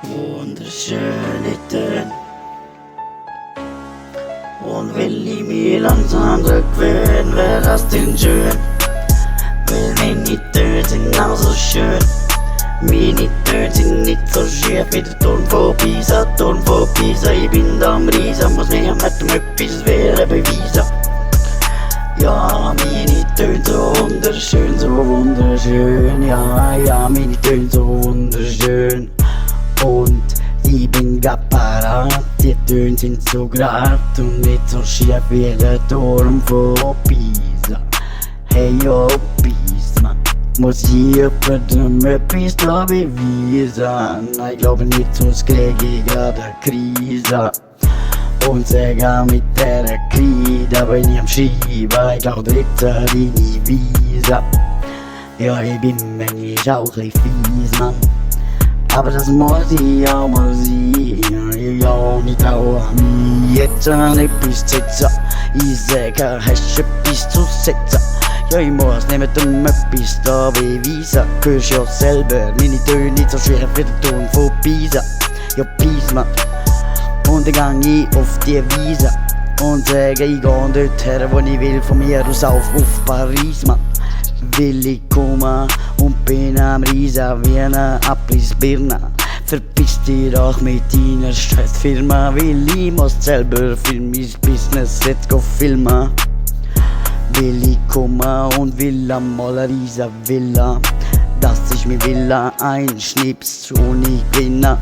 Wunderschöne Töne. Und will ich mich langsam gewöhnen, wär das denn schön. Weil meine Töne sind genauso schön. Meine Töne sind nicht so schief wie der Ton von Pisa. Ton von Pisa, ich bin da am Riesen, muss mir mit dem etwas beweisen. Ja, meine Töne so wunderschön, so wunderschön. Ja, ja, meine Töne so wunderschön. Und ich bin grad parat, die Töne sind so grad und nicht so schief wie der Turm von Pisa. Hey yo, Pisa, muss ich jemandem etwas da beweisen? Ich glaube nicht, sonst krieg ich grad eine Krise. Und sogar mit der Krise bin ich am Schreiben, ich glaub jetzt deine Visa. Ja, ich bin manchmal auch ein fies, Mann. Aber das muss ich auch mal sein. Ja, nicht auch an mich jetzt an etwas setzen. Ich sage, hast du etwas zu setzen? Ja, ich muss nicht mit dem etwas da beweisen. Hörst ja selber, meine Töne nicht so schwer wie der Ton von Pisa. Ja, Pisa, Mann. Und dann gang ich auf die Wiese und sage, ich geh dort her, wo ich will, von mir aus auf Paris, Mann. Will ich kommen und bin am Riesen wie eine Abrissbirne. Verpiss dich doch mit deiner Scheißfirma, weil ich muss selber für mein Business jetzt go filmen. Will ich kommen und will einmal eine riesen Villa, dass ich mir Villa einschnips und ich gewinne.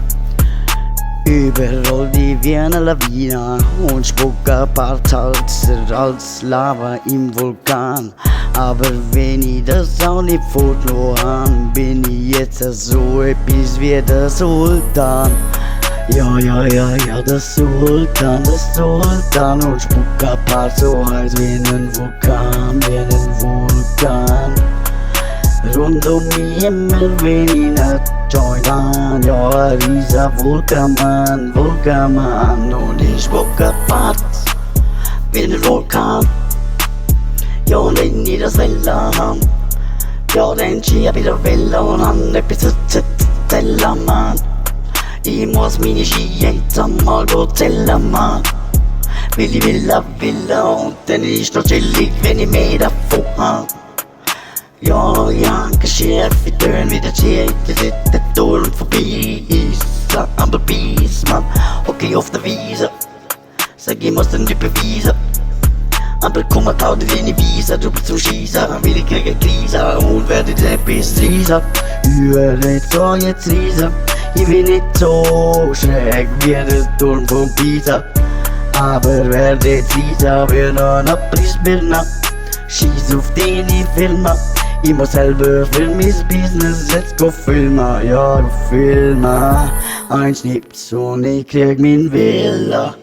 Überall die wie eine Lawine und spuck ein paar Salzer als Lava im Vulkan. Aber wenn ich das auch nicht fortlohn, bin ich jetzt so etwas wie der Sultan. Ja, ja, ja, ja, der Sultan und spuck ein paar so heiß wie ein Vulkan, wie ein Vulkan. Rund um den Himmel wenn ich nicht join an, ja, ein riesen Vulkan, und ich spuck ein paar wie ein Vulkan. Ja, und wenn ich das will haben, ja, dann schieb ich das will und an etwas zu erzählen, Mann. Ich muss meine Ski jetzt einmal zählen, Mann. Will ich Villa und dann ist noch chillig, wenn ich mehr davon hab. Ja, ja, geschärft Töne wie der Schild, der Turm vorbei ist. Aber Peace, Mann, okay auf der Wiese. Sag, ich muss dann nicht beweisen. Aber komm mal, tau dir deine Wiese, du bist zum Schießen. Will ich krieg eine Krise und werde dir etwas riesen. Hör nicht so jetzt riesen. Ich bin nicht so schräg wie der Turm von Pisa. Aber werde jetzt riesen wie ein Abrissbirne. Schieß auf deine Firma. Ich muss selber für mein Business jetzt go filmen. Ja, go filmen. Ein Schnips und ich krieg mein Villa.